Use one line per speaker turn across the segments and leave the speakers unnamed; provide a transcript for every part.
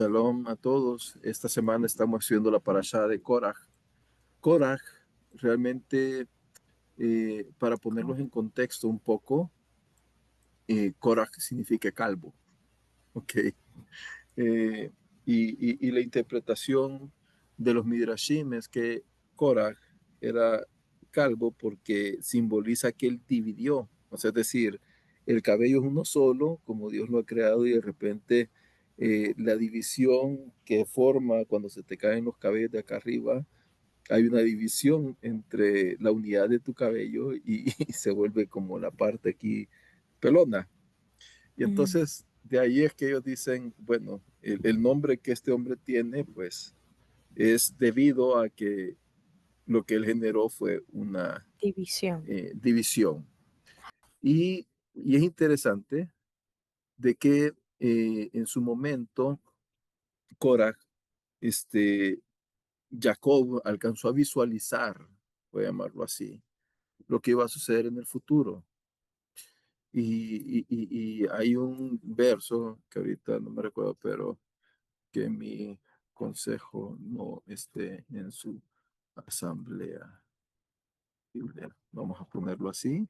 Shalom a todos. Esta semana estamos estudiando la parashá de Koraj. Koraj, realmente, para ponerlos en contexto un poco, Koraj significa calvo, ¿ok? Eh, y la interpretación de los Midrashim es que Koraj era calvo porque simboliza que él dividió, o sea, es decir, el cabello es uno solo, como Dios lo ha creado, y de repente la división que forma cuando se te caen los cabellos de acá arriba, hay una división entre la unidad de tu cabello y se vuelve como la parte aquí pelona. Y
Mm,
entonces de ahí es que ellos dicen, bueno, el nombre que este hombre tiene, pues es debido a que lo que él generó fue una
división.
división. Y es interesante de que en su momento, Korah, este, Jacob alcanzó a visualizar, voy a llamarlo así, lo que iba a suceder en el futuro. Y hay un verso que ahorita no me recuerdo, pero que mi consejo no esté en su asamblea. Biblia. Vamos a ponerlo así.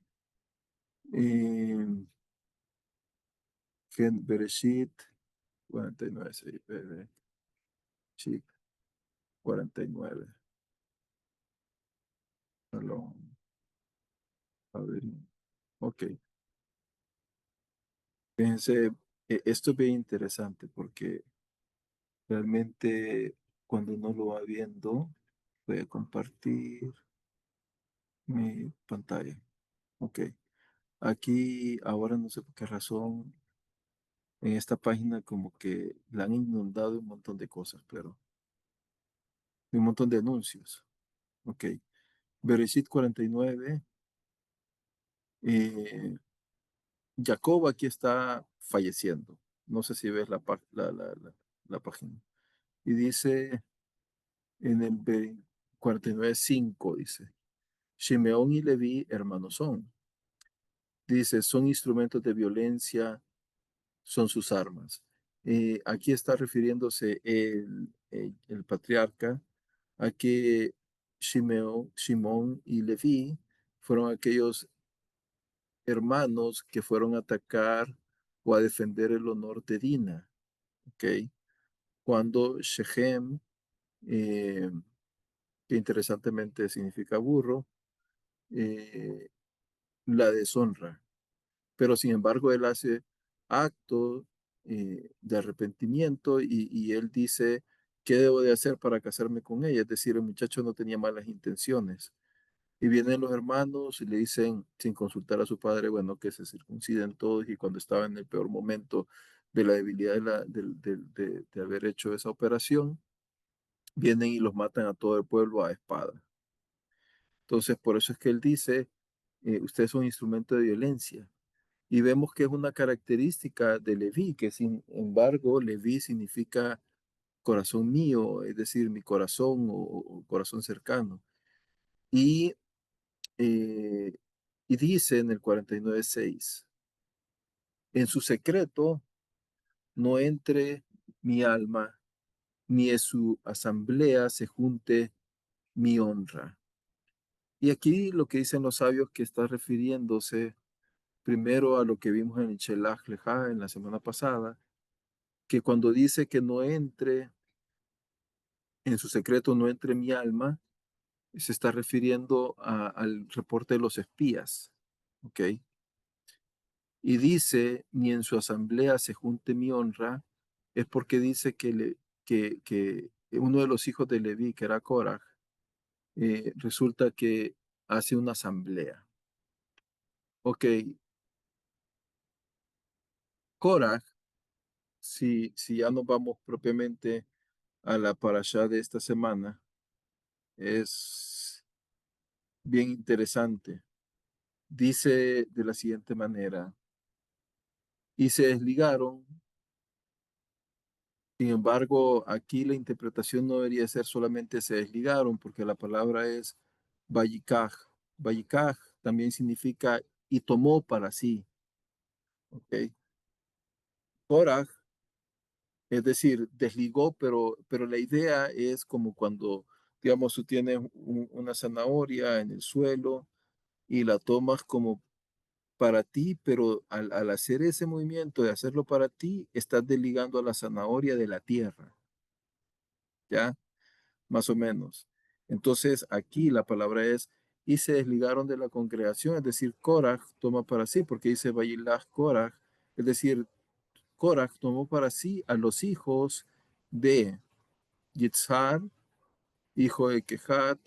Eh, Bereshit 49, sí, Bereshit 49. Shalom. A ver, ok. Fíjense, esto es bien interesante porque realmente cuando uno lo va viendo, voy a compartir mi pantalla. Ok. Aquí ahora no sé por qué razón en esta página como que la han inundado de un montón de cosas, pero de un montón de anuncios. Ok. Bereshit 49. eh, Jacob aquí está falleciendo. No sé si ves la página. Y dice en el 49:5, dice, Shimeón y Leví hermanos son. Dice, son instrumentos de violencia, son sus armas. Aquí está refiriéndose el patriarca a que Shimón y Leví fueron aquellos hermanos que fueron a atacar o a defender el honor de Dina, ¿ok? Cuando Shechem, eh, que interesantemente significa burro, eh, la deshonra. Pero sin embargo, él hace acto de arrepentimiento y él dice, ¿qué debo de hacer para casarme con ella? Es decir, el muchacho no tenía malas intenciones. Y vienen los hermanos y le dicen, sin consultar a su padre, bueno, que se circunciden todos y cuando estaba en el peor momento de la debilidad de haber hecho esa operación, vienen y los matan a todo el pueblo a espada. Entonces, por eso es que él dice, ustedes son instrumento de violencia. Y vemos que es una característica de Leví, que sin embargo, Leví significa corazón mío, es decir, mi corazón o corazón cercano. Y eh, y dice en el 49:6, en su secreto no entre mi alma, ni en su asamblea se junte mi honra. Y aquí lo que dicen los sabios que está refiriéndose primero a lo que vimos en el Shelach Lejá en la semana pasada, que cuando dice que no entre, en su secreto no entre mi alma, se está refiriendo al reporte de los espías, ¿ok? Y dice, ni en su asamblea se junte mi honra, es porque dice que uno de los hijos de Leví, que era Coraj, resulta que hace una asamblea. Ok, Coraj, si ya nos vamos propiamente a la parashá de esta semana, es bien interesante. Dice de la siguiente manera, y se desligaron. Sin embargo, aquí la interpretación no debería ser solamente se desligaron, porque la palabra es Vayikaj. Vayikaj también significa y tomó para sí. ¿Ok? Korah Es decir, desligó, pero la idea es como cuando, digamos, tú tienes una zanahoria en el suelo y la tomas como para ti, pero al hacer ese movimiento de hacerlo para ti, estás desligando a la zanahoria de la tierra, ¿ya? Más o menos. Entonces, aquí la palabra es, y se desligaron de la congregación, es decir, Korah toma para sí, porque dice Vayilah Korah, es decir, Korah tomó para sí a los hijos de Yitzhar, hijo de Kehat,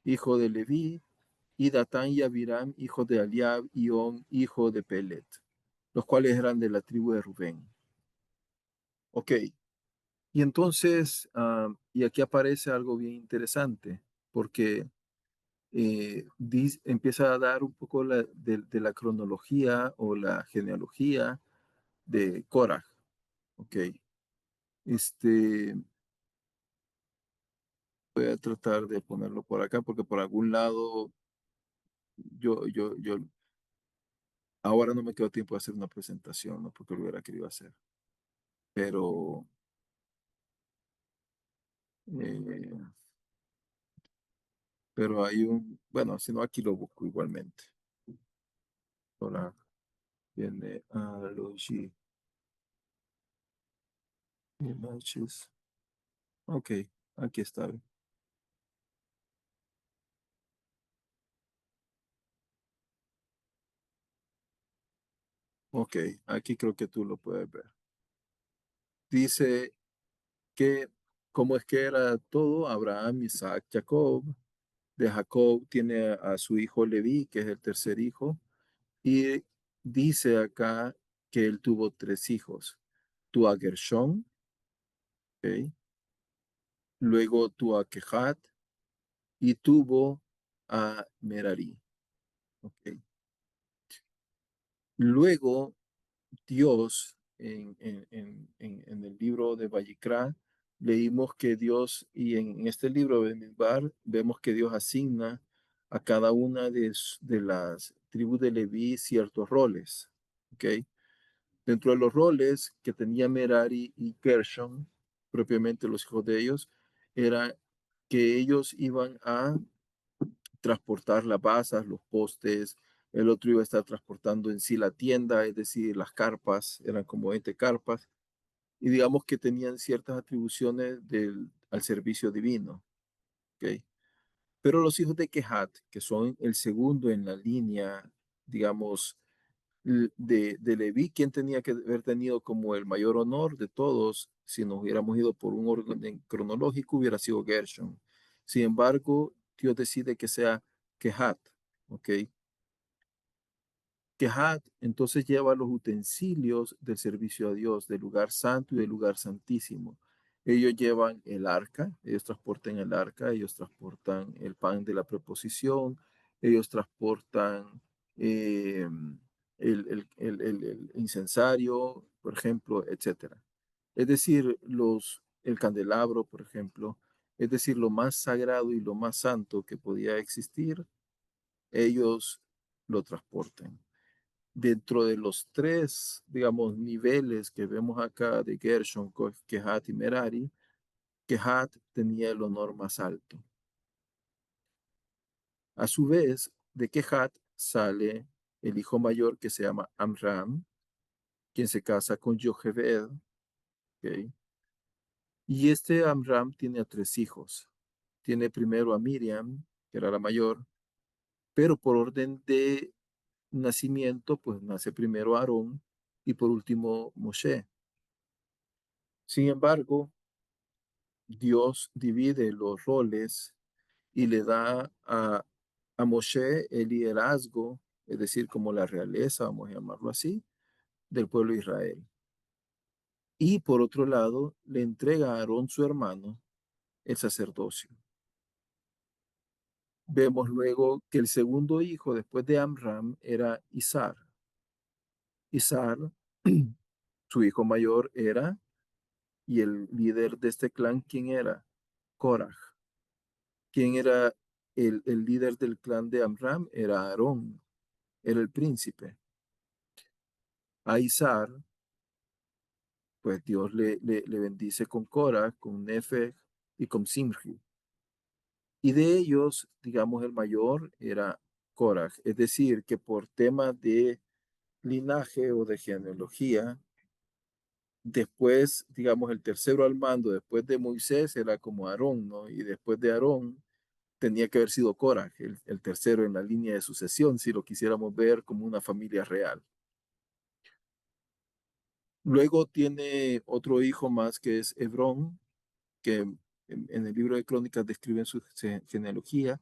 hijo de Leví, y Datán y Abiram, hijo de Eliab, y On, hijo de Pelet, los cuales eran de la tribu de Rubén. Ok, y entonces, y aquí aparece algo bien interesante, porque empieza a dar un poco de la cronología o la genealogía de Korah. Ok, este, voy a tratar de ponerlo por acá, porque por algún lado yo ahora no me quedó tiempo de hacer una presentación, ¿no? Porque lo hubiera querido hacer. Pero, eh, pero hay bueno, si no, aquí lo busco igualmente. Ahora viene a Logi Images. Ok, aquí está. Ok, aquí creo que tú lo puedes ver. Dice que cómo es que era todo, Abraham, Isaac, Jacob. De Jacob tiene a su hijo Leví, que es el tercer hijo. Y dice acá que él tuvo tres hijos. Tú a Gershón, ¿ok? Luego tú a Kehat y tuvo a Merari, ¿ok? Luego Dios, en el libro de Vallicrá, leímos que Dios, y en este libro de Midbar, vemos que Dios asigna a cada una de las tribus de Leví ciertos roles, ¿ok? Dentro de los roles que tenía Merari y Gershon, propiamente los hijos de ellos, era que ellos iban a transportar las basas, los postes, el otro iba a estar transportando en sí la tienda, es decir, las carpas, eran como 20 carpas, y digamos que tenían ciertas atribuciones al servicio divino, ¿ok? Pero los hijos de Kehat, que son el segundo en la línea, digamos, de Leví, quien tenía que haber tenido como el mayor honor de todos, si nos hubiéramos ido por un orden cronológico, hubiera sido Gershon. Sin embargo, Dios decide que sea Kehat, ¿ok? Kehat entonces lleva los utensilios del servicio a Dios, del lugar santo y del lugar santísimo. Ellos llevan el arca, ellos transportan el arca, ellos transportan el pan de la preposición, ellos transportan eh, el incensario, por ejemplo, etcétera. Es decir, el candelabro, por ejemplo, es decir, lo más sagrado y lo más santo que podía existir, ellos lo transportan. Dentro de los tres, digamos, niveles que vemos acá de Gershon, Kehat y Merari, Kehat tenía el honor más alto. A su vez, de Kehat sale el hijo mayor que se llama Amram, quien se casa con Jochebed, ¿ok? Y este Amram tiene a tres hijos. Tiene primero a Miriam, que era la mayor, pero por orden de nacimiento, pues nace primero Aarón y por último Moshe. Sin embargo, Dios divide los roles y le da a Moshe el liderazgo, es decir, como la realeza, vamos a llamarlo así, del pueblo de Israel. Y por otro lado, le entrega a Aarón, su hermano, el sacerdocio. Vemos luego que el segundo hijo después de Amram era Isar. Isar, su hijo mayor era, y el líder de este clan, ¿quién era? Korah. ¿Quién era el líder del clan de Amram? Era Aarón, era el príncipe. A Isar pues Dios le bendice con Cora, con Nefeg y con Simri. Y de ellos, digamos, el mayor era Coraj. Es decir, que por temas de linaje o de genealogía, después, digamos, el tercero al mando, después de Moisés, era como Aarón, ¿no? Y después de Aarón tenía que haber sido Coraj, el tercero en la línea de sucesión, si lo quisiéramos ver como una familia real. Luego tiene otro hijo más que es Hebrón, que en el libro de Crónicas describen su genealogía.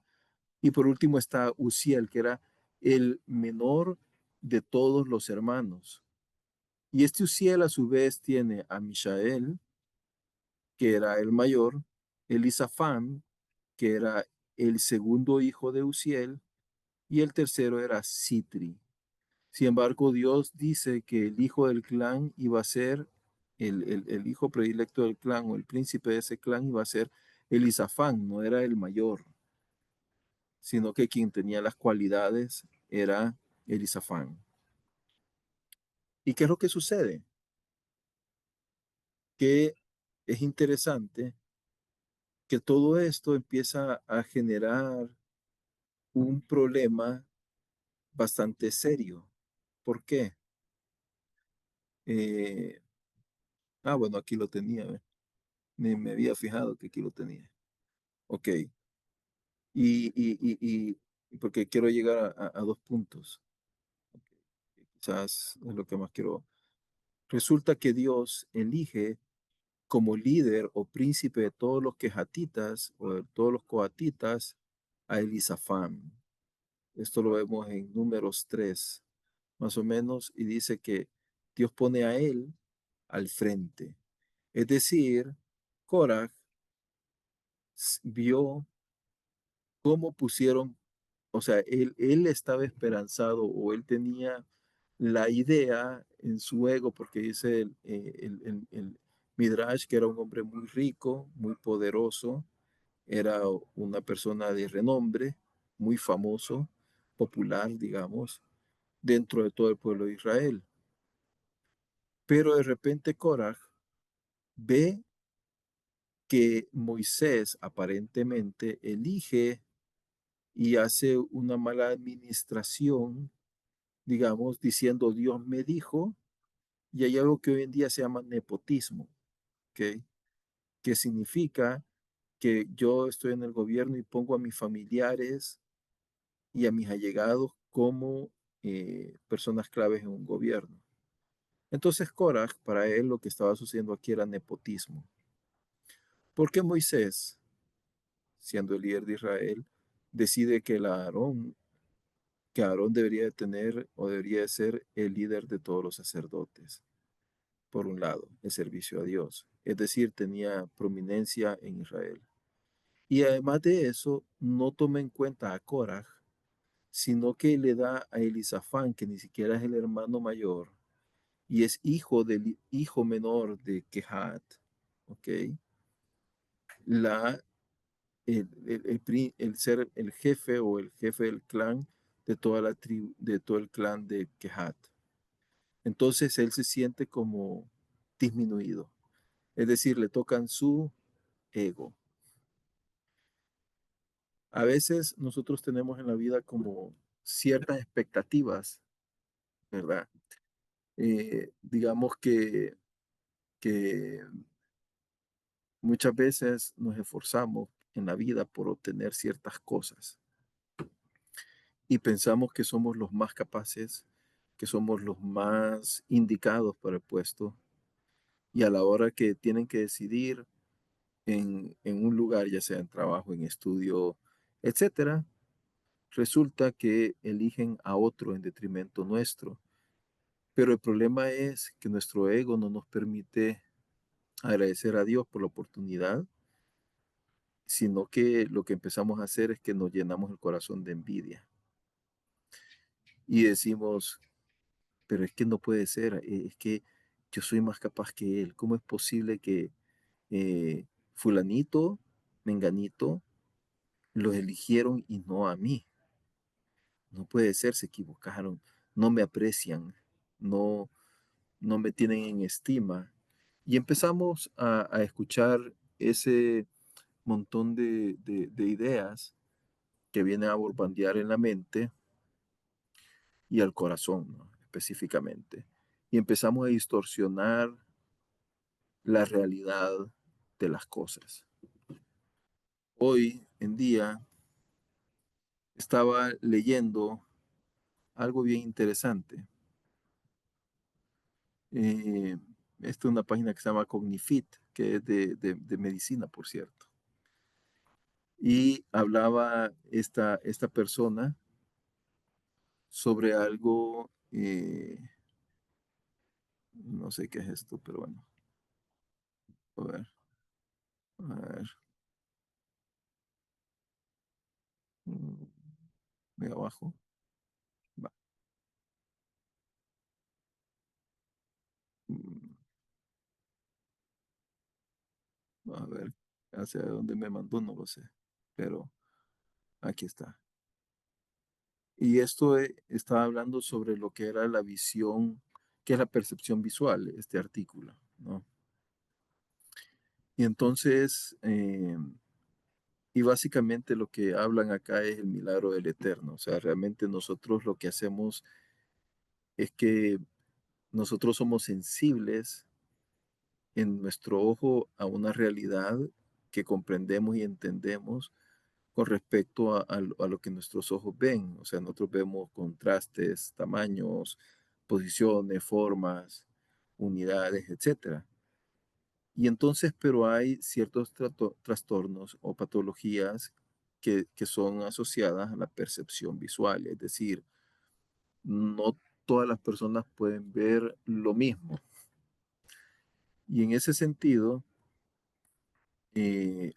Y por último está Uziel, que era el menor de todos los hermanos. Y este Uziel a su vez tiene a Mishael, que era el mayor, Elisafán, que era el segundo hijo de Uziel, y el tercero era Sitri. Sin embargo, Dios dice que el hijo del clan iba a ser, el hijo predilecto del clan o el príncipe de ese clan iba a ser Elisafán, no era el mayor, sino que quien tenía las cualidades era Elisafán. ¿Y qué es lo que sucede? Que es interesante que todo esto empieza a generar un problema bastante serio. ¿Por qué? Eh, bueno, aquí lo tenía, ¿ve? Me había fijado que aquí lo tenía. Ok. Porque quiero llegar a dos puntos. Okay. Quizás es lo que más quiero. Resulta que Dios elige como líder o príncipe de todos los quejatitas o de todos los coatitas a Elisafán. Esto lo vemos en Números 3, más o menos, y dice que Dios pone a él al frente. Es decir, Korah vio cómo pusieron, o sea, él estaba esperanzado o él tenía la idea en su ego, porque dice el Midrash que era un hombre muy rico, muy poderoso, era una persona de renombre, muy famoso, popular, digamos, dentro de todo el pueblo de Israel. Pero de repente Korah ve que Moisés aparentemente elige y hace una mala administración, digamos, diciendo Dios me dijo, y hay algo que hoy en día se llama nepotismo, ¿ok? Que significa que yo estoy en el gobierno y pongo a mis familiares y a mis allegados como personas claves en un gobierno. Entonces Korah, para él lo que estaba sucediendo aquí era nepotismo. ¿Por qué Moisés, siendo el líder de Israel, decide que Aarón debería de tener o debería de ser el líder de todos los sacerdotes? Por un lado, el servicio a Dios, es decir, tenía prominencia en Israel. Y además de eso, no toma en cuenta a Korah, sino que le da a Elisafán, que ni siquiera es el hermano mayor, y es hijo del hijo menor de Kehat, ¿ok? La, el ser el jefe o el jefe del clan de toda la tribu, de todo el clan de Kehat. Entonces él se siente como disminuido, es decir, le tocan su ego. A veces nosotros tenemos en la vida como ciertas expectativas, ¿verdad? Digamos que muchas veces nos esforzamos en la vida por obtener ciertas cosas y pensamos que somos los más capaces, que somos los más indicados para el puesto y a la hora que tienen que decidir en un lugar, ya sea en trabajo, en estudio, etcétera, resulta que eligen a otro en detrimento nuestro. Pero el problema es que nuestro ego no nos permite agradecer a Dios por la oportunidad, sino que lo que empezamos a hacer es que nos llenamos el corazón de envidia y decimos, pero es que no puede ser, es que yo soy más capaz que él. ¿Cómo es posible que fulanito, menganito, los eligieron y no a mí? No puede ser, se equivocaron, no me aprecian, no, no me tienen en estima. Y empezamos a escuchar ese montón de ideas que vienen a borbandear en la mente y al corazón, ¿no? Específicamente. Y empezamos a distorsionar la realidad de las cosas. Hoy en día estaba leyendo algo bien interesante. Eh, Esta es una página que se llama Cognifit, que es de medicina, por cierto. Y hablaba esta persona sobre algo, no sé qué es esto, pero bueno, a ver, a ver, mm, de abajo, va, mm, a ver, hacia dónde me mandó, no lo sé, pero aquí está. Y esto estaba hablando sobre lo que era la visión, que es la percepción visual, este artículo, ¿no? Y entonces, y básicamente lo que hablan acá es el milagro del eterno. O sea, realmente nosotros lo que hacemos es que nosotros somos sensibles en nuestro ojo a una realidad que comprendemos y entendemos con respecto a lo que nuestros ojos ven. O sea, nosotros vemos contrastes, tamaños, posiciones, formas, unidades, etcétera. Y entonces, pero hay ciertos trastornos o patologías que son asociadas a la percepción visual, es decir, no todas las personas pueden ver lo mismo. Y en ese sentido,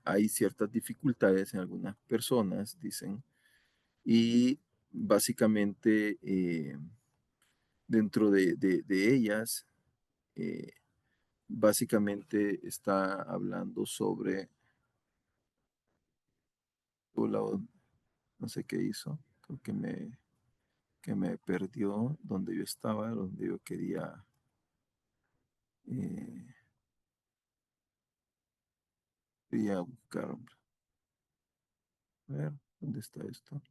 hay ciertas dificultades en algunas personas, dicen, y básicamente dentro de ellas, eh, básicamente está hablando sobre, o no sé qué hizo, creo que me perdió donde yo estaba, donde yo eh, quería buscar, hombre. A ver, ¿dónde está esto?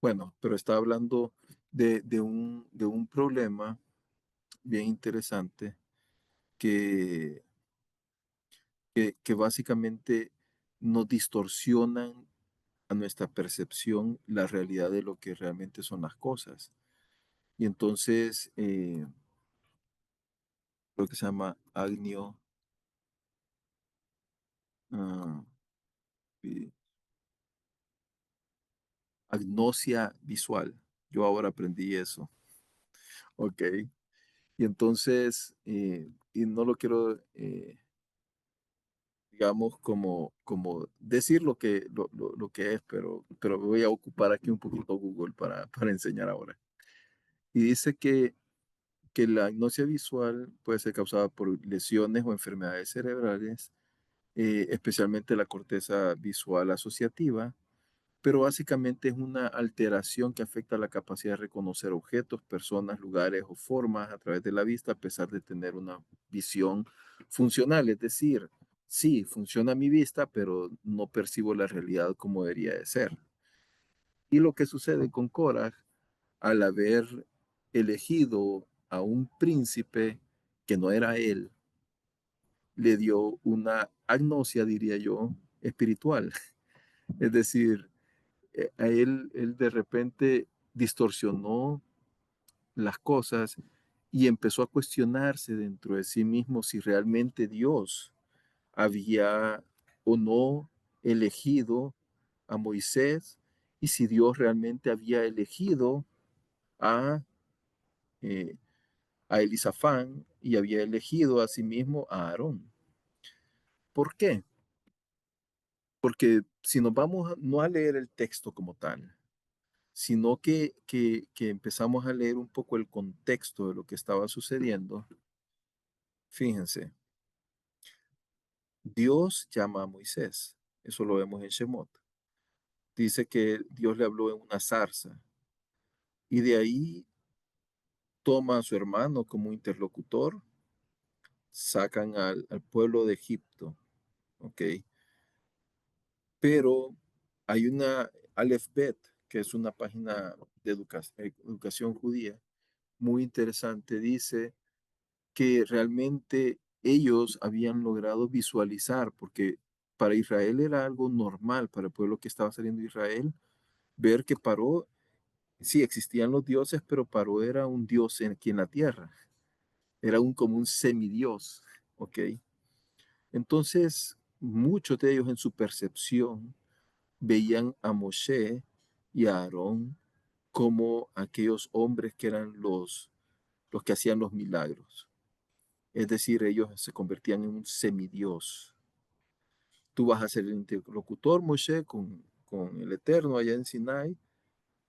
Bueno, pero está hablando de un problema bien interesante que, que básicamente nos distorsionan a nuestra percepción la realidad de lo que realmente son las cosas. Y entonces, lo que se llama ah, vi- agnosia visual. Yo ahora aprendí eso. Ok. Y entonces, y no lo quiero, digamos, como decir lo que es, pero voy a ocupar aquí un poquito Google para enseñar ahora. Y dice que la agnosia visual puede ser causada por lesiones o enfermedades cerebrales, especialmente la corteza visual asociativa, pero básicamente es una alteración que afecta la capacidad de reconocer objetos, personas, lugares o formas a través de la vista, a pesar de tener una visión funcional. Es decir, sí, funciona mi vista, pero no percibo la realidad como debería de ser. Y lo que sucede con Korah, al haber elegido a un príncipe que no era él, le dio una agnosia, diría yo, espiritual. Es decir, a él de repente distorsionó las cosas y empezó a cuestionarse dentro de sí mismo si realmente Dios había o no elegido a Moisés y si Dios realmente había elegido a, eh, a Elisafán y había elegido a sí mismo a Aarón. ¿Por qué? Porque si nos vamos no a leer el texto como tal, sino que empezamos a leer un poco el contexto de lo que estaba sucediendo, fíjense, Dios llama a Moisés, eso lo vemos en Shemot. Dice que Dios le habló en una zarza y de ahí toma a su hermano como interlocutor, sacan al pueblo de Egipto, ¿ok? Pero hay una Aleph Bet, que es una página de educación judía muy interesante, dice que realmente ellos habían logrado visualizar, porque para Israel era algo normal, para el pueblo que estaba saliendo de Israel, ver que Paró, sí existían los dioses, pero Paró era un dios aquí en la tierra, era como un semidios, ¿ok? Entonces, muchos de ellos en su percepción veían a Moshe y a Aarón como aquellos hombres que eran los que hacían los milagros. Es decir, ellos se convertían en un semidios. Tú vas a ser el interlocutor, Moshe, con el Eterno allá en Sinai,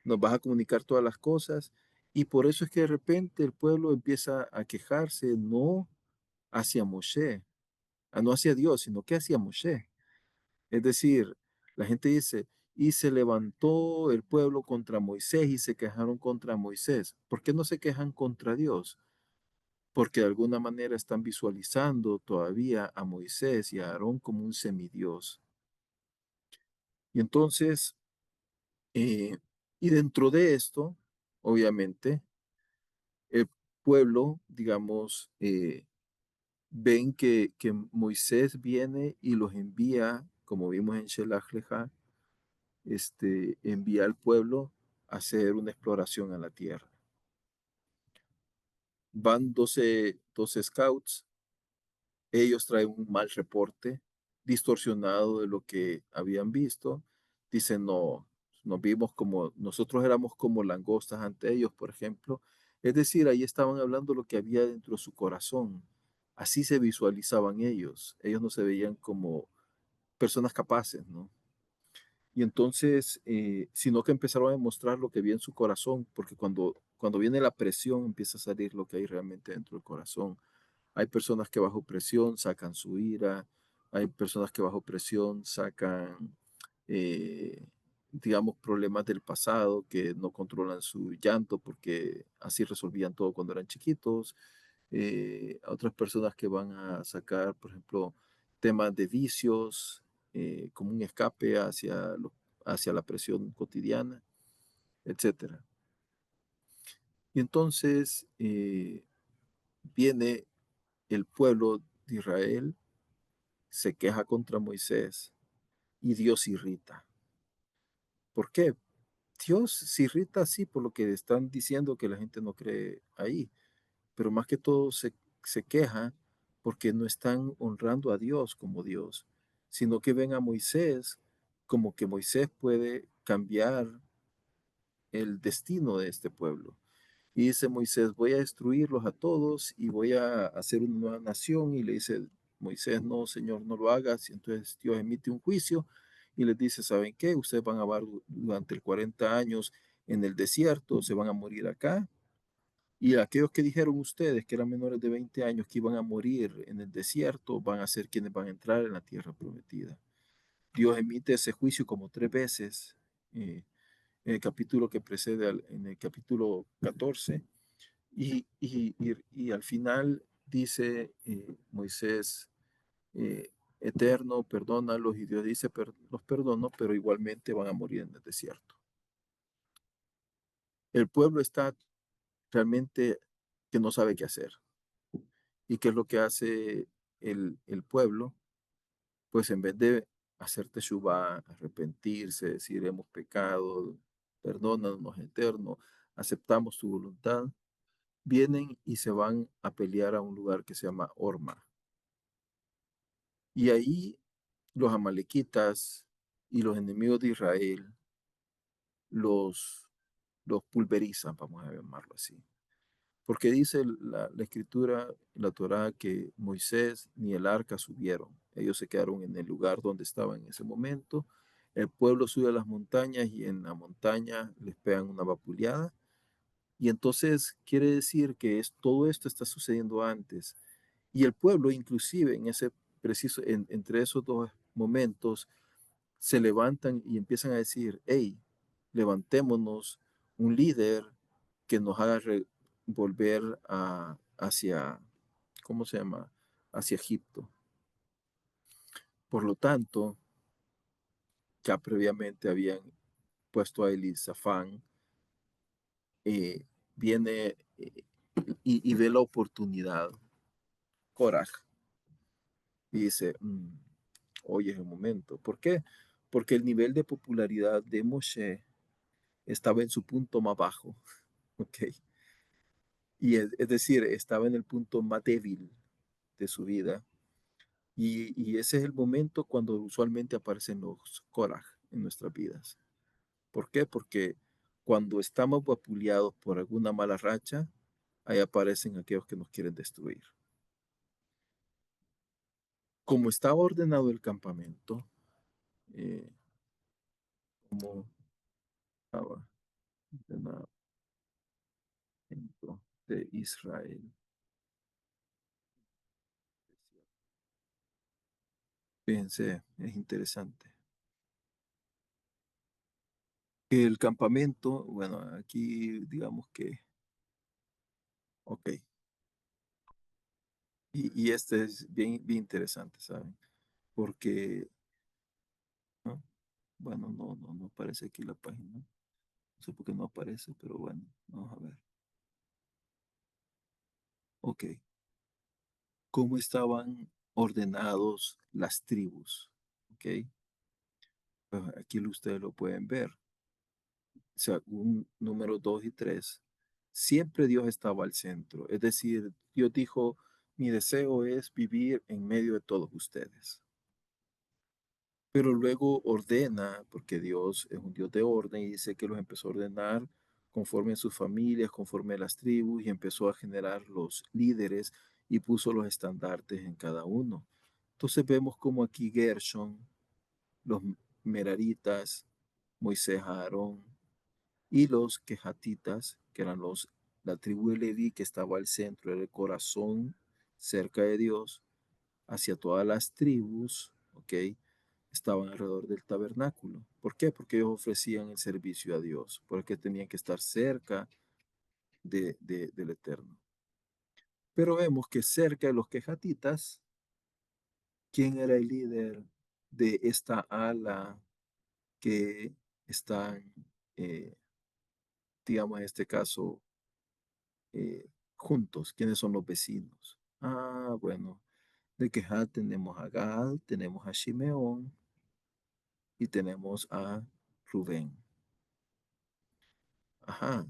nos vas a comunicar todas las cosas, y por eso es que de repente el pueblo empieza a quejarse, no hacia Moshe, no hacia Dios, sino que hacia Moshe. Es decir, la gente dice, y se levantó el pueblo contra Moisés y se quejaron contra Moisés. ¿Por qué no se quejan contra Dios? Porque de alguna manera están visualizando todavía a Moisés y a Aarón como un semidios. Y entonces, eh, y dentro de esto, obviamente, el pueblo, digamos, ven que Moisés viene y los envía, como vimos en Shelach Leja, envía al pueblo a hacer una exploración a la tierra. Van 12 scouts, ellos traen un mal reporte, distorsionado de lo que habían visto. Dicen, no, nos vimos como, nosotros éramos como langostas ante ellos, por ejemplo. Es decir, ahí estaban hablando lo que había dentro de su corazón. Así se visualizaban ellos. Ellos no se veían como personas capaces, ¿no? Y entonces, sino que empezaron a demostrar lo que había en su corazón, porque cuando viene la presión empieza a salir lo que hay realmente dentro del corazón. Hay personas que bajo presión sacan su ira, hay personas que bajo presión sacan, digamos, problemas del pasado, que no controlan su llanto porque así resolvían todo cuando eran chiquitos. Otras personas que van a sacar, por ejemplo, temas de vicios, como un escape hacia la presión cotidiana, etcétera. Y entonces viene el pueblo de Israel, se queja contra Moisés y Dios se irrita. ¿Por qué? Dios se irrita así por lo que están diciendo que la gente no cree ahí, pero más que todo se queja porque no están honrando a Dios como Dios, sino que ven a Moisés como que Moisés puede cambiar el destino de este pueblo. Y dice Moisés, voy a destruirlos a todos y voy a hacer una nueva nación. Y le dice Moisés, no, Señor, no lo hagas. Y entonces Dios emite un juicio y les dice, ¿saben qué? Ustedes van a vagar durante el 40 años en el desierto, se van a morir acá. Y aquellos que dijeron ustedes que eran menores de 20 años que iban a morir en el desierto, van a ser quienes van a entrar en la tierra prometida. Dios emite ese juicio como 3 veces en el capítulo que precede, en el capítulo 14. Y al final dice Moisés, eterno, perdónalos, y Dios dice, los perdono, pero igualmente van a morir en el desierto. El pueblo está realmente que no sabe qué hacer. ¿Y qué es lo que hace el pueblo? Pues en vez de hacer teshuvá, arrepentirse, decir hemos pecado, perdónanos, eterno, aceptamos tu voluntad, vienen y se van a pelear a un lugar que se llama Orma. Y ahí los amalequitas y los enemigos de Israel los, los pulverizan, vamos a llamarlo así. Porque dice la escritura, la Torá, que Moisés ni el arca subieron. Ellos se quedaron en el lugar donde estaban en ese momento. El pueblo sube a las montañas y en la montaña les pegan una vapuleada. Y entonces quiere decir que todo esto está sucediendo antes. Y el pueblo, inclusive en ese preciso, entre esos dos momentos, se levantan y empiezan a decir, hey, levantémonos, un líder que nos haga volver hacia, ¿cómo se llama? Hacia Egipto. Por lo tanto, ya previamente habían puesto a Elisafán, eh, viene y ve la oportunidad, Coraj, y dice, oye, es el momento. ¿Por qué? Porque el nivel de popularidad de Moshe estaba en su punto más bajo, ¿ok? Y es decir, estaba en el punto más débil de su vida. Y ese es el momento cuando usualmente aparecen los Korah en nuestras vidas. ¿Por qué? Porque cuando estamos vapuleados por alguna mala racha, ahí aparecen aquellos que nos quieren destruir. Como estaba ordenado el campamento, eh, como estaba ordenado de Israel. Fíjense, es interesante. El campamento, bueno, aquí digamos que, ok, y este es bien, bien interesante, ¿saben? Porque, ¿no? Bueno, no aparece aquí la página. No sé por qué no aparece, pero bueno, vamos a ver. Ok, ¿cómo estaban ordenados las tribus? Ok, pues aquí ustedes lo pueden ver. O sea, un número 2 y 3. Siempre Dios estaba al centro. Es decir, Dios dijo, mi deseo es vivir en medio de todos ustedes. Pero luego ordena, porque Dios es un Dios de orden, y dice que los empezó a ordenar conforme a sus familias, conforme a las tribus, y empezó a generar los líderes y puso los estandartes en cada uno. Entonces vemos como aquí Gershon, los Meraritas, Moisés, Aarón y los Quejatitas, que eran la tribu de Leví que estaba al centro, era el corazón cerca de Dios, hacia todas las tribus, ¿ok? Estaban alrededor del tabernáculo. ¿Por qué? Porque ellos ofrecían el servicio a Dios, porque tenían que estar cerca del Eterno. Pero vemos que cerca de los quejatitas, ¿quién era el líder de esta ala que están, eh, digamos en este caso, juntos? ¿Quiénes son los vecinos? Ah, bueno, de Quejat tenemos a Gad, tenemos a Shimeón y tenemos a Rubén. Ajá.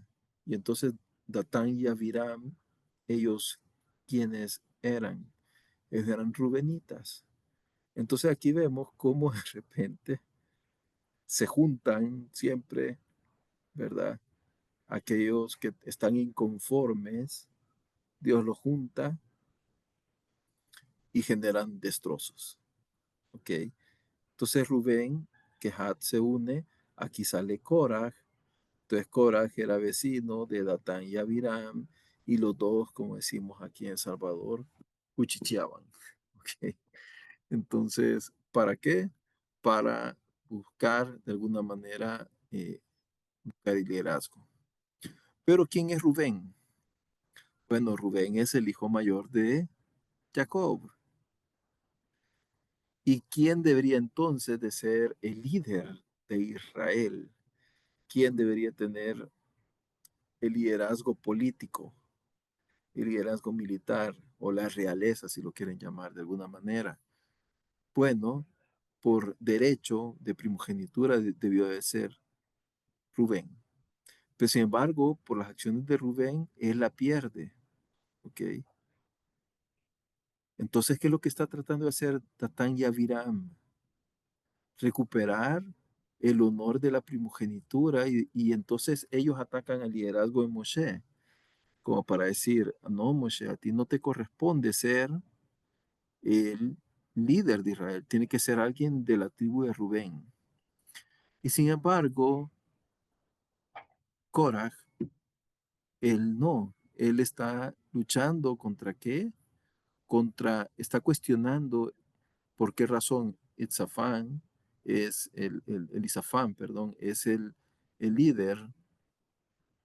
Y entonces Datán y Abiram, ellos, ¿quiénes eran? Ellos eran rubenitas. Entonces aquí vemos cómo de repente se juntan siempre, ¿verdad? Aquellos que están inconformes, Dios los junta y generan destrozos, ¿ok? Entonces Rubén, Kehat se une, aquí sale Korah. Entonces Korah era vecino de Datán y Abiram, y los dos, como decimos aquí en El Salvador, cuchicheaban. ¿Ok? Entonces, ¿para qué? Para buscar de alguna manera buscar el liderazgo. Pero ¿quién es Rubén? Bueno, Rubén es el hijo mayor de Jacob. ¿Y quién debería entonces de ser el líder de Israel? ¿Quién debería tener el liderazgo político, el liderazgo militar o la realeza, si lo quieren llamar de alguna manera? Bueno, por derecho de primogenitura debió de ser Rubén. Pero sin embargo, por las acciones de Rubén, él la pierde. ¿Ok? Entonces, ¿qué es lo que está tratando de hacer Tatán y Abiram? Recuperar el honor de la primogenitura y entonces ellos atacan al liderazgo de Moshe, como para decir, no, Moshe, a ti no te corresponde ser el líder de Israel, tiene que ser alguien de la tribu de Rubén. Y sin embargo, Korah, él no, él está luchando contra qué? Está cuestionando por qué razón Itzafán Elisafán, perdón, es el líder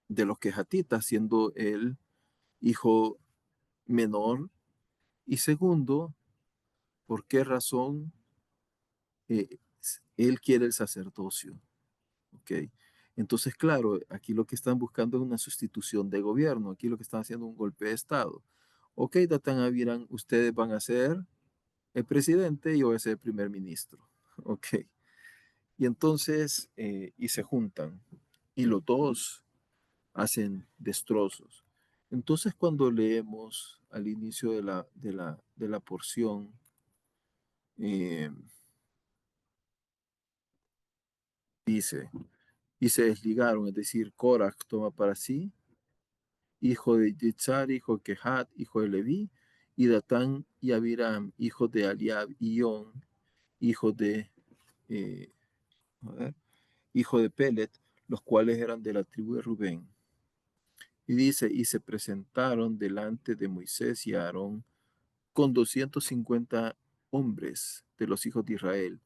de los quejatitas, siendo él hijo menor. Y segundo, ¿por qué razón él quiere el sacerdocio? ¿Ok? Entonces, claro, aquí lo que están buscando es una sustitución de gobierno, aquí lo que están haciendo es un golpe de Estado. Ok, Datán Abiram, ustedes van a ser el presidente y yo voy a ser el primer ministro. Ok. Y entonces, y se juntan, y los dos hacen destrozos. Entonces, cuando leemos al inicio de la porción, eh, dice, y se desligaron, es decir, Korah toma para sí, hijo de Yitzhar, hijo de Kehat, hijo de Leví, y Datán y Abiram, hijo de Aliab y On, hijo de, eh, a ver, hijo de Pelet, los cuales eran de la tribu de Rubén. Y dice, y se presentaron delante de Moisés y Aarón con 250 hombres de los hijos de Israel.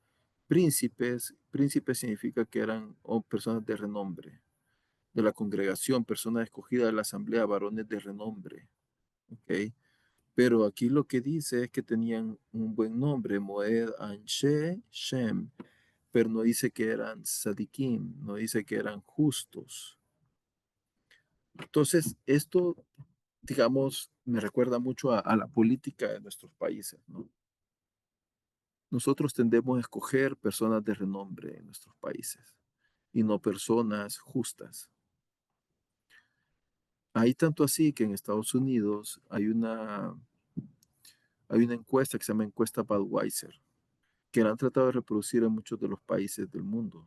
Príncipes, príncipes significa que eran personas de renombre, de la congregación, personas escogidas de la asamblea, varones de renombre. ¿Ok? Pero aquí lo que dice es que tenían un buen nombre, Moed Anshe Shem, pero no dice que eran sadikim, no dice que eran justos. Entonces, esto, digamos, me recuerda mucho a la política de nuestros países, ¿no? Nosotros tendemos a escoger personas de renombre en nuestros países y no personas justas. Hay tanto así que en Estados Unidos hay una encuesta que se llama encuesta Budweiser, que la han tratado de reproducir en muchos de los países del mundo,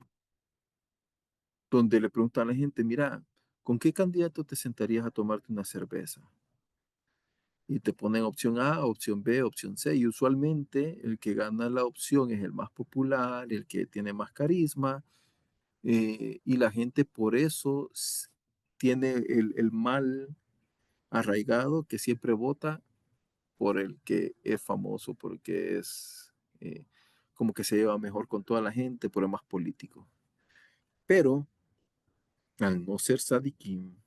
donde le preguntan a la gente, mira, ¿con qué candidato te sentarías a tomarte una cerveza? Y te ponen opción A, opción B, opción C, y usualmente el que gana la opción es el más popular, el que tiene más carisma, y la gente por eso tiene el mal arraigado que siempre vota por el que es famoso, por el que es como que se lleva mejor con toda la gente, por el más político. Pero al no ser sadiquín,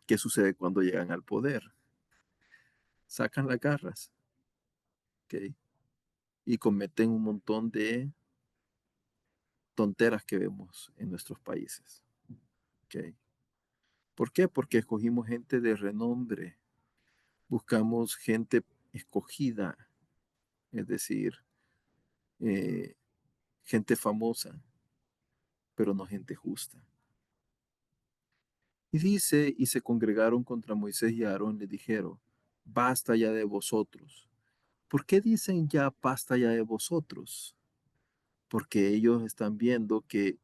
¿qué sucede cuando llegan al poder? Sacan las garras, ¿ok? Y cometen un montón de tonteras que vemos en nuestros países, ¿ok? ¿Por qué? Porque escogimos gente de renombre, buscamos gente escogida, es decir, eh, gente famosa, pero no gente justa. Y dice, y se congregaron contra Moisés y Aarón, le dijeron, basta ya de vosotros. ¿Por qué dicen ya basta ya de vosotros? Porque ellos están viendo que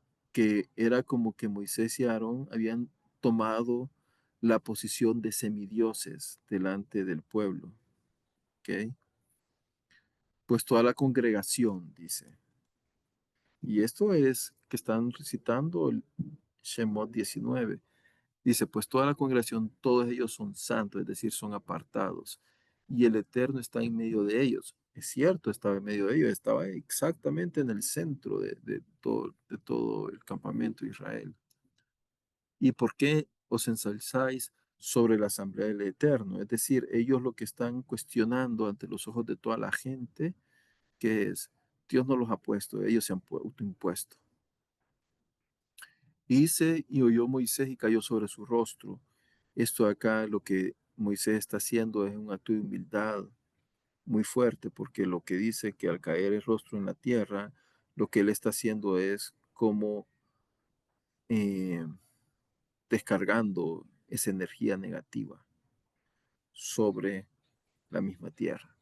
era como que Moisés y Aarón habían tomado la posición de semidioses delante del pueblo. ¿Ok? Pues toda la congregación, dice. Y esto es que están recitando el Shemot 19. Dice, pues toda la congregación, todos ellos son santos, es decir, son apartados. Y el Eterno está en medio de ellos. Es cierto, estaba en medio de ellos, estaba exactamente en el centro de todo el campamento de Israel. ¿Y por qué os ensalzáis sobre la asamblea del Eterno? Es decir, ellos lo que están cuestionando ante los ojos de toda la gente, que es, Dios no los ha puesto, ellos se han autoimpuesto. Dice, y oyó Moisés y cayó sobre su rostro. Esto acá, lo que Moisés está haciendo es un acto de humildad muy fuerte, porque lo que dice que al caer el rostro en la tierra, lo que él está haciendo es como eh, descargando esa energía negativa sobre la misma tierra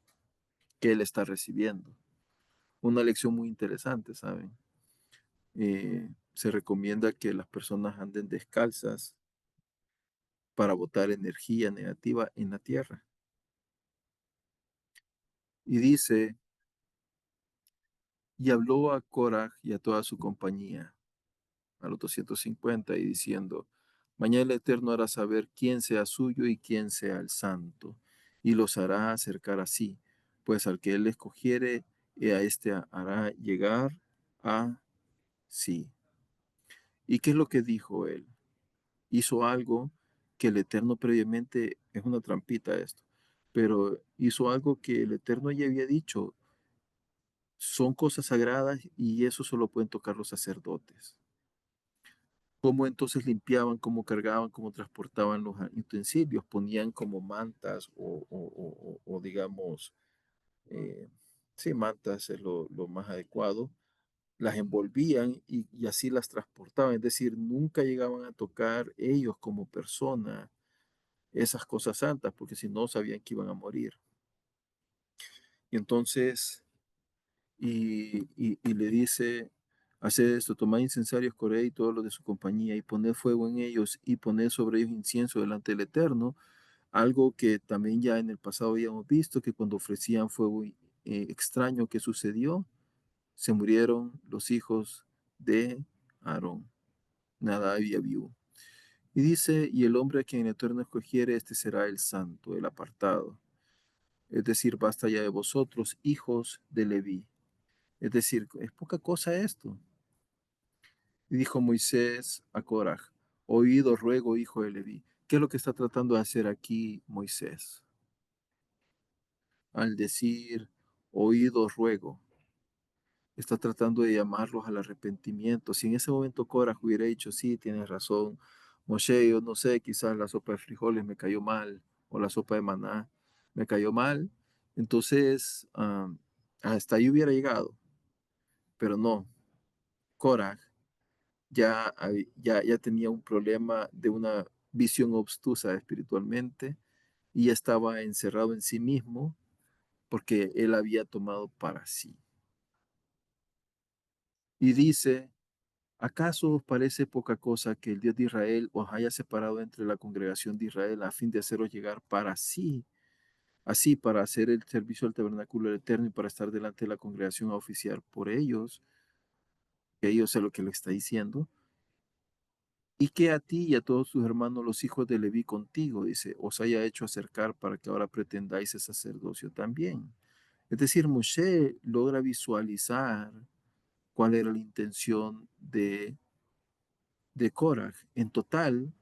que él está recibiendo. Una lección muy interesante, ¿saben? Se recomienda que las personas anden descalzas para botar energía negativa en la tierra. Y dice, y habló a Coraj y a toda su compañía, a los 250, y diciendo, mañana el Eterno hará saber quién sea suyo y quién sea el santo, y los hará acercar así, pues al que él escogiere, a éste hará llegar a sí. ¿Y qué es lo que dijo él? Hizo algo que el Eterno previamente, es una trampita esto, pero hizo algo que el Eterno ya había dicho, son cosas sagradas y eso solo pueden tocar los sacerdotes. Cómo entonces limpiaban, cómo cargaban, cómo transportaban los utensilios, ponían como mantas o digamos, eh, sí, mantas es lo más adecuado, las envolvían y así las transportaban, es decir, nunca llegaban a tocar ellos como persona esas cosas santas, porque si no sabían que iban a morir. Y entonces, y le dice, haced esto, tomad incensarios, Coré y todos los de su compañía, y poned fuego en ellos, y poned sobre ellos incienso delante del Eterno, algo que también ya en el pasado habíamos visto, que cuando ofrecían fuego extraño que sucedió, se murieron los hijos de Aarón, Nadab y Abiú. Y dice, y el hombre a quien el Eterno escogiere, este será el santo, el apartado. Es decir, basta ya de vosotros, hijos de Leví. Es decir, es poca cosa esto. Y dijo Moisés a Coraj, oído ruego, hijo de Leví. ¿Qué es lo que está tratando de hacer aquí Moisés? Al decir, oído ruego, está tratando de llamarlos al arrepentimiento. Si en ese momento Coraj hubiera dicho, sí, tienes razón, Moshe, yo no sé, quizás la sopa de frijoles me cayó mal, o la sopa de maná me cayó mal, entonces hasta ahí hubiera llegado, pero no, Coraj ya tenía un problema de una visión obtusa espiritualmente y ya estaba encerrado en sí mismo porque él había tomado para sí. Y dice, ¿acaso os parece poca cosa que el Dios de Israel os haya separado entre la congregación de Israel a fin de haceros llegar para sí, así para hacer el servicio al tabernáculo del Eterno y para estar delante de la congregación a oficiar por ellos, que ellos es lo que le está diciendo, y que a ti y a todos tus hermanos los hijos de Leví contigo, dice, os haya hecho acercar para que ahora pretendáis el sacerdocio también? Es decir, Moshe logra visualizar cuál era la intención de Korah. En total,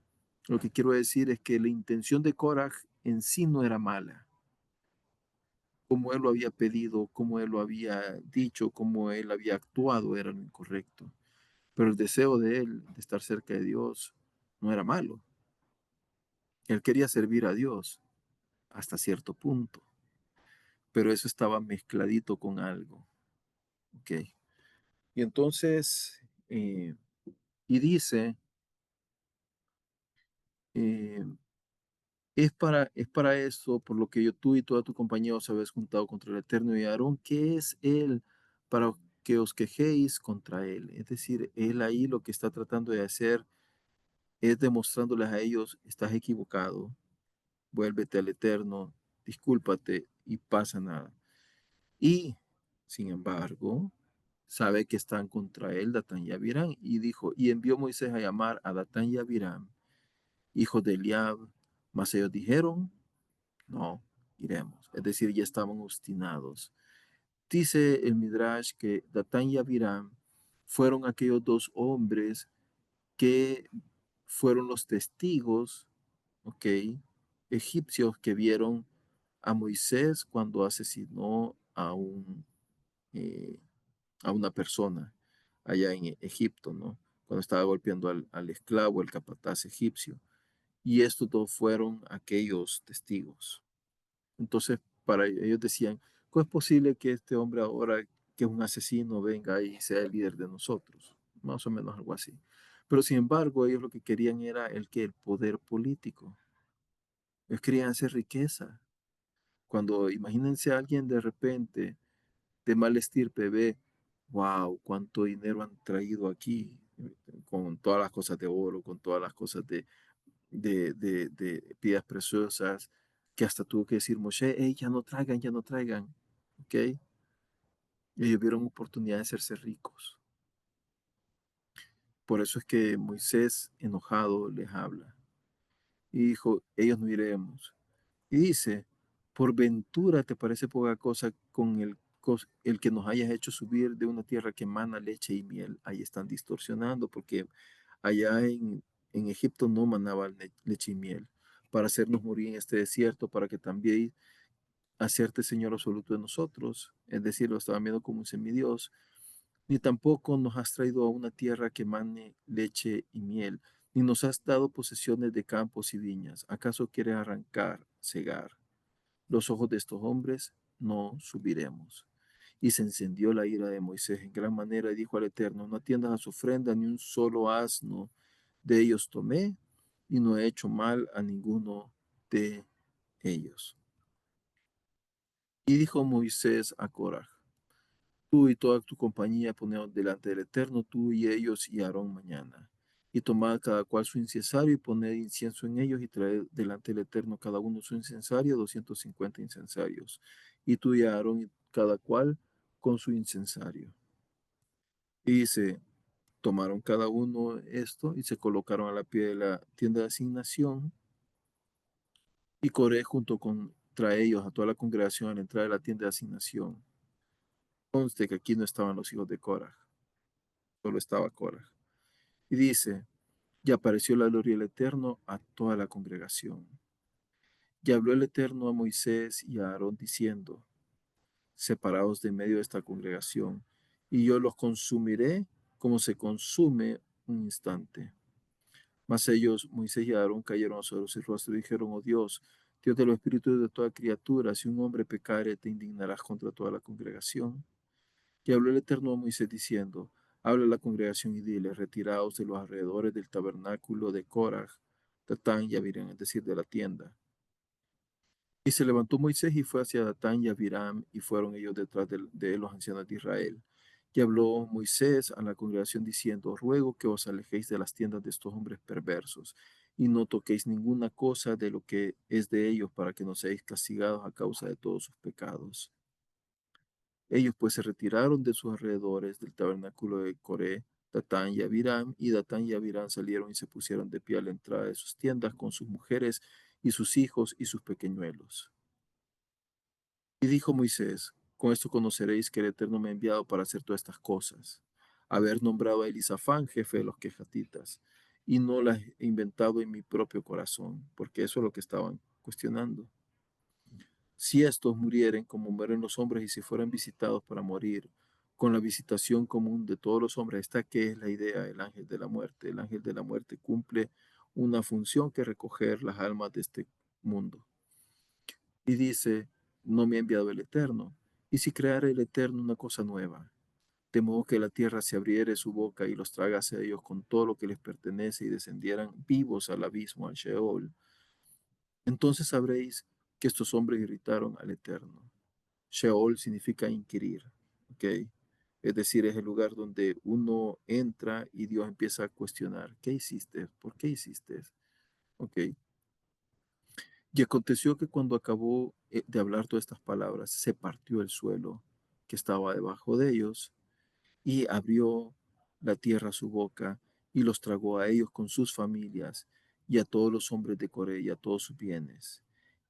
lo que quiero decir es que la intención de Korah en sí no era mala. Como él lo había pedido, como él lo había dicho, como él había actuado, era lo incorrecto. Pero el deseo de él de estar cerca de Dios no era malo. Él quería servir a Dios hasta cierto punto, pero eso estaba mezcladito con algo. ¿Ok? Y entonces, y dice, eh, es para esto, por lo que yo tú y toda tu compañía os habéis juntado contra el Eterno y Aarón, que es Él para que os quejéis contra Él. Es decir, Él ahí lo que está tratando de hacer es demostrándoles a ellos, estás equivocado, vuélvete al Eterno, discúlpate y pasa nada. Y, sin embargo, sabe que están contra él Datán y Abiram, y dijo, y envió Moisés a llamar a Datán y Abiram, hijos de Eliab, mas ellos dijeron, no, iremos. Es decir, ya estaban obstinados. Dice el Midrash que Datán y Abiram fueron aquellos dos hombres que fueron los testigos, ok, egipcios que vieron a Moisés cuando asesinó eh, a una persona allá en Egipto, ¿no? Cuando estaba golpeando al esclavo, el capataz egipcio. Y estos dos fueron aquellos testigos. Entonces, para ellos decían, ¿cómo es posible que este hombre ahora, que es un asesino, venga y sea el líder de nosotros? Más o menos algo así. Pero sin embargo, ellos lo que querían era el poder político. Ellos querían hacer riqueza. Cuando imagínense a alguien de repente de mal estirpe ve, wow, cuánto dinero han traído aquí, con todas las cosas de oro, con todas las cosas de piedras preciosas, que hasta tuvo que decir Moshe, hey, ya no traigan, ¿ok? Ellos vieron oportunidad de hacerse ricos. Por eso es que Moisés, enojado, les habla. Y dijo, ellos no iremos. Y dice, por ventura te parece poca cosa con el que nos hayas hecho subir de una tierra que emana leche y miel. Ahí están distorsionando porque allá en Egipto no manaba leche y miel, para hacernos morir en este desierto, para que también hacerte Señor absoluto de nosotros. Es decir, lo estaban viendo como un semidios. Ni tampoco nos has traído a una tierra que mane leche y miel, ni nos has dado posesiones de campos y viñas. ¿Acaso quieres arrancar, cegar los ojos de estos hombres? No subiremos. Y se encendió la ira de Moisés en gran manera y dijo al Eterno, no atiendas a su ofrenda, ni un solo asno de ellos tomé, y no he hecho mal a ninguno de ellos. Y dijo Moisés a Coraj, tú y toda tu compañía poneos delante del Eterno, tú y ellos y Aarón mañana. Y tomad cada cual su incensario y poned incienso en ellos y traed delante del Eterno cada uno su incensario, 250 incensarios. Y tú y Aarón y cada cual con su incensario. Y dice, tomaron cada uno esto y se colocaron a la pie de la tienda de asignación y Coré junto contra ellos a toda la congregación a la entrada de la tienda de asignación. Conste que aquí no estaban los hijos de Coraj, solo estaba Coraj. Y dice, y apareció la gloria del Eterno a toda la congregación. Y habló el Eterno a Moisés y a Aarón diciendo, separados de medio de esta congregación, y yo los consumiré como se consume un instante. Mas ellos, Moisés y Aarón, cayeron sobre su rostro y dijeron, oh Dios, Dios de los espíritus de toda criatura, si un hombre pecare, te indignarás contra toda la congregación. Y habló el Eterno a Moisés diciendo, habla a la congregación y dile, retiraos de los alrededores del tabernáculo de Coraj, Datán y Abiram, es decir, de la tienda. Y se levantó Moisés y fue hacia Datán y Abiram, y fueron ellos detrás de él los ancianos de Israel. Y habló Moisés a la congregación diciendo, ruego que os alejéis de las tiendas de estos hombres perversos, y no toquéis ninguna cosa de lo que es de ellos, para que no seáis castigados a causa de todos sus pecados. Ellos pues se retiraron de sus alrededores del tabernáculo de Coré, Datán y Datán y Abiram salieron y se pusieron de pie a la entrada de sus tiendas con sus mujeres y sus hijos y sus pequeñuelos. Y dijo Moisés, con esto conoceréis que el Eterno me ha enviado para hacer todas estas cosas, haber nombrado a Elisafán jefe de los quejatitas, y no las he inventado en mi propio corazón, porque eso es lo que estaban cuestionando. Si estos murieren como mueren los hombres y si fueran visitados para morir, con la visitación común de todos los hombres, esta que es la idea del ángel de la muerte. El ángel de la muerte cumple una función que es recoger las almas de este mundo. Y dice, no me ha enviado el Eterno. Y si creara el Eterno una cosa nueva, de modo que la tierra se abriere su boca y los tragase a ellos con todo lo que les pertenece y descendieran vivos al abismo, al Sheol, entonces sabréis que estos hombres irritaron al Eterno. Sheol significa inquirir, ¿ok? Es decir, es el lugar donde uno entra y Dios empieza a cuestionar, ¿qué hiciste? ¿Por qué hiciste? ¿Ok? Y aconteció que cuando acabó de hablar todas estas palabras, se partió el suelo que estaba debajo de ellos y abrió la tierra su boca y los tragó a ellos con sus familias y a todos los hombres de Coré y a todos sus bienes.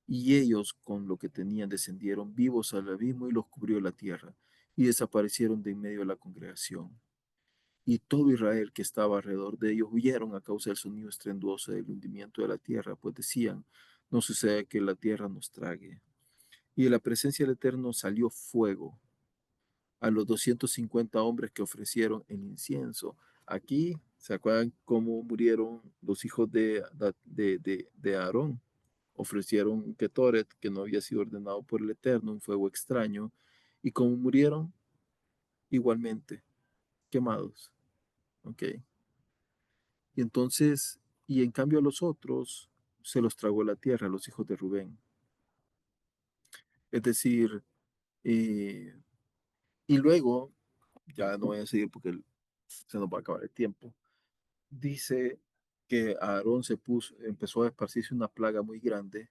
Y ellos con lo que tenían descendieron vivos al abismo y los cubrió la tierra y desaparecieron de en medio de la congregación. Y todo Israel que estaba alrededor de ellos huyeron a causa del sonido estruendoso del hundimiento de la tierra, pues decían, no sucede que la tierra nos trague. Y de la presencia del Eterno salió fuego a los 250 hombres que ofrecieron el incienso. Aquí, ¿se acuerdan cómo murieron los hijos de Aarón? Ofrecieron un ketoret que no había sido ordenado por el Eterno, un fuego extraño, y como murieron igualmente, quemados. ¿Ok? Y entonces, y en cambio a los otros se los tragó la tierra, los hijos de Rubén. Es decir, eh, y luego, ya no voy a seguir porque se nos va a acabar el tiempo, dice que Aarón empezó a esparcirse una plaga muy grande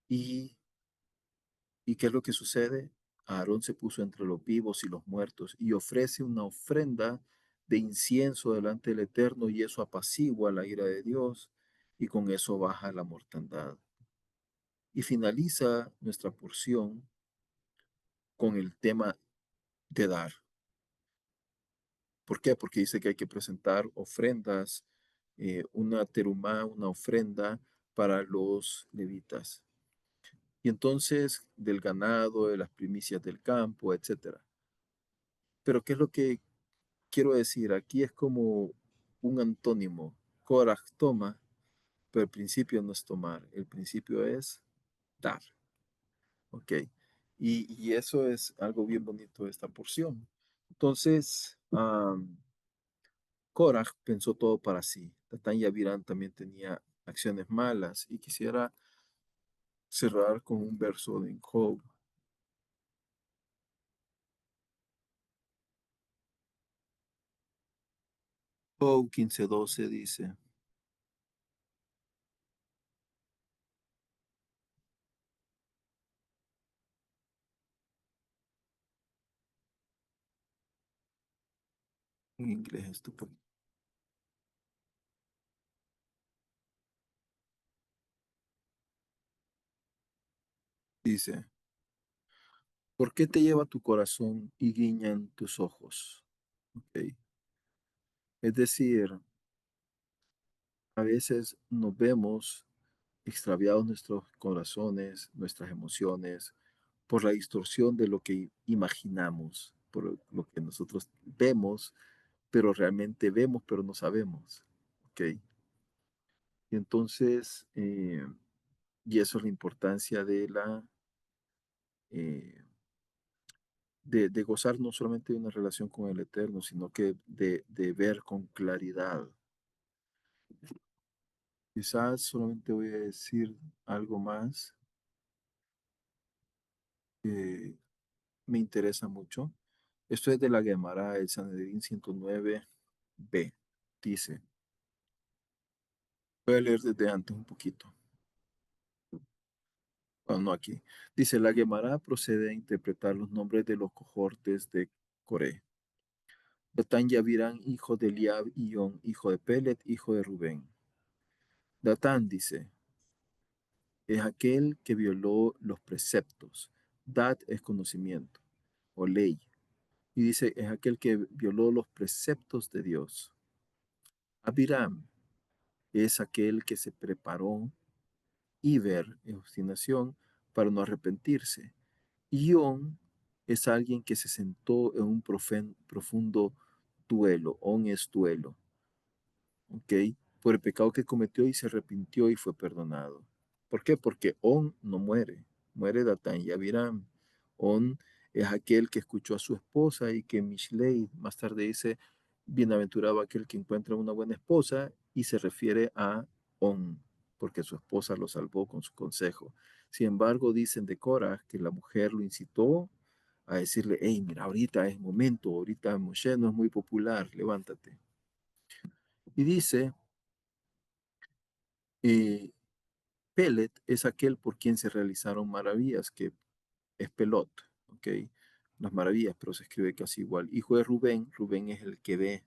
y, ¿y qué es lo que sucede? Aarón se puso entre los vivos y los muertos y ofrece una ofrenda de incienso delante del Eterno y eso apacigua la ira de Dios y con eso baja la mortandad. Y finaliza nuestra porción con el tema de dar. ¿Por qué? Porque dice que hay que presentar ofrendas una terumá, una ofrenda para los levitas. Y entonces del ganado, de las primicias del campo, etcétera. Pero ¿qué es lo que quiero decir? Aquí es como un antónimo. Korah toma, pero el principio no es tomar, el principio es dar. ¿Ok? Y eso es algo bien bonito de esta porción. Entonces, Korah pensó todo para sí. Datán y Abiram también tenía acciones malas y quisiera cerrar con un verso de Job. Job 15:12 dice, en inglés estúpido, dice, ¿por qué te lleva tu corazón y guiñan tus ojos? ¿Ok? Es decir, a veces nos vemos extraviados nuestros corazones, nuestras emociones, por la distorsión de lo que imaginamos, por lo que nosotros vemos, pero realmente vemos, pero no sabemos. ¿Ok? Y entonces, y eso es la importancia eh, de gozar no solamente de una relación con el Eterno, sino que de ver con claridad. Quizás solamente voy a decir algo más que me interesa mucho. Esto es de la Gemara, el Sanedrín 109b. Dice, voy a leer desde antes un poquito. Bueno, no aquí. Dice, la Gemara procede a interpretar los nombres de los cohortes de Coré. Datán y Abirán, hijo de Eliab, y On, hijo de Pelet, hijo de Rubén. Datán dice, es aquel que violó los preceptos. Dat es conocimiento o ley. Y dice, es aquel que violó los preceptos de Dios. Abiram es aquel que se preparó, Iber, en obstinación, para no arrepentirse. Y es alguien que se sentó en un profundo duelo. On es duelo. ¿Ok? Por el pecado que cometió y se arrepintió y fue perdonado. ¿Por qué? Porque On no muere, muere Datán y Abiram. On es aquel que escuchó a su esposa y que Mishlei más tarde dice, bienaventurado aquel que encuentra una buena esposa y se refiere a On, porque su esposa lo salvó con su consejo. Sin embargo, dicen de Cora que la mujer lo incitó a decirle, hey, mira, ahorita es momento, ahorita Moshe no es muy popular, levántate. Y dice, eh, Pelet es aquel por quien se realizaron maravillas, que es Pelot, ¿ok? Las maravillas, pero se escribe casi igual. Hijo de Rubén, Rubén es el que ve.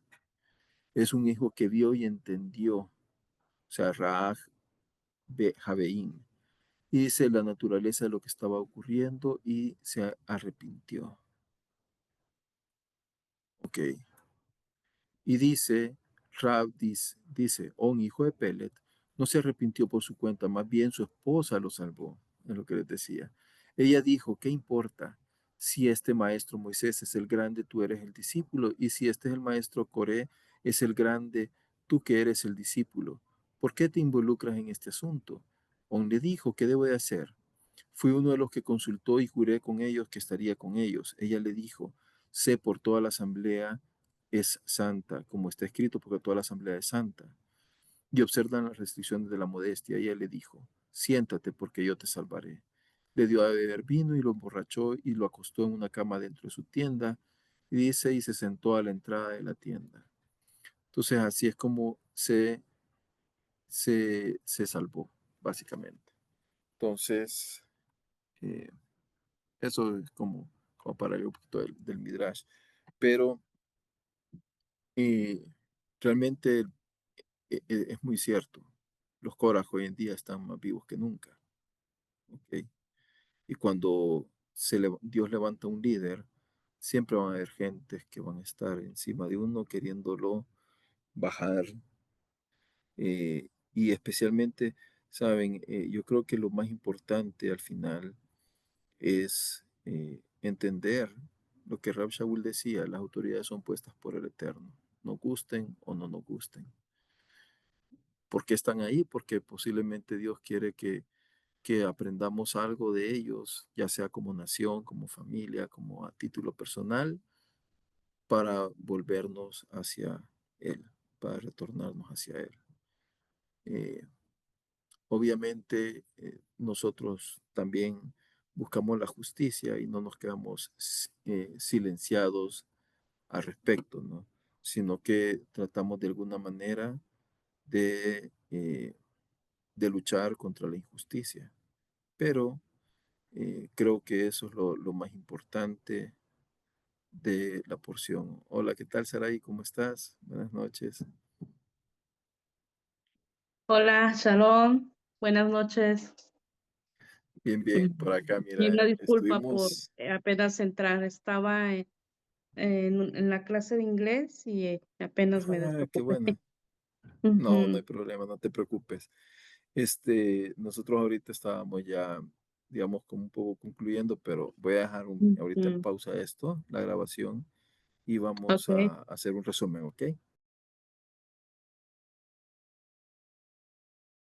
Es un hijo que vio y entendió, o sea, Raaj Javeín. Y dice la naturaleza de lo que estaba ocurriendo y se arrepintió, ¿ok? Y dice, dice, un hijo de Pelet, no se arrepintió por su cuenta, más bien su esposa lo salvó, es lo que les decía. Ella dijo, ¿qué importa? Si este maestro Moisés es el grande, tú eres el discípulo, y si este es el maestro Coré, es el grande, tú que eres el discípulo. ¿Por qué te involucras en este asunto? On le dijo, ¿qué debo de hacer? Fui uno de los que consultó y juré con ellos que estaría con ellos. Ella le dijo, sé por toda la asamblea es santa, como está escrito, porque toda la asamblea es santa. Y observan las restricciones de la modestia. Ella le dijo, siéntate porque yo te salvaré. Le dio a beber vino y lo emborrachó y lo acostó en una cama dentro de su tienda. Y dice, y se sentó a la entrada de la tienda. Entonces así es como se salvó, básicamente. Entonces, eh, eso es como para el un poquito del Midrash. Pero eh, realmente es muy cierto. Los Korah hoy en día están más vivos que nunca. ¿Ok? Y cuando Dios levanta un líder, siempre van a haber gentes que van a estar encima de uno queriéndolo bajar Y especialmente, saben, yo creo que lo más importante al final es entender lo que Rab Shaul decía, las autoridades son puestas por el Eterno, nos gusten o no nos gusten. ¿Por qué están ahí? Porque posiblemente Dios quiere que aprendamos algo de ellos, ya sea como nación, como familia, como a título personal, para volvernos hacia Él, para retornarnos hacia Él. Eh, Obviamente, nosotros también buscamos la justicia y no nos quedamos silenciados al respecto, ¿no? Sino que tratamos de alguna manera de luchar contra la injusticia. Pero creo que eso es lo más importante de la porción. Hola, ¿qué tal, Sarai? ¿Cómo estás? Buenas noches.
Hola, Shalom, buenas noches.
Bien, bien, por acá,
Y
mira,
una disculpa por
estuvimos.
apenas entrar. Estaba en la clase de inglés y apenas me
Ah, qué
desocupé.
bueno. No, no hay
Ujú,
problema, no te preocupes. Nosotros ahorita estábamos ya, digamos, como un poco concluyendo, pero voy a dejar ahorita en
ujú.
pausa esto, la grabación, y vamos
Ok,
a hacer un resumen, ¿ok?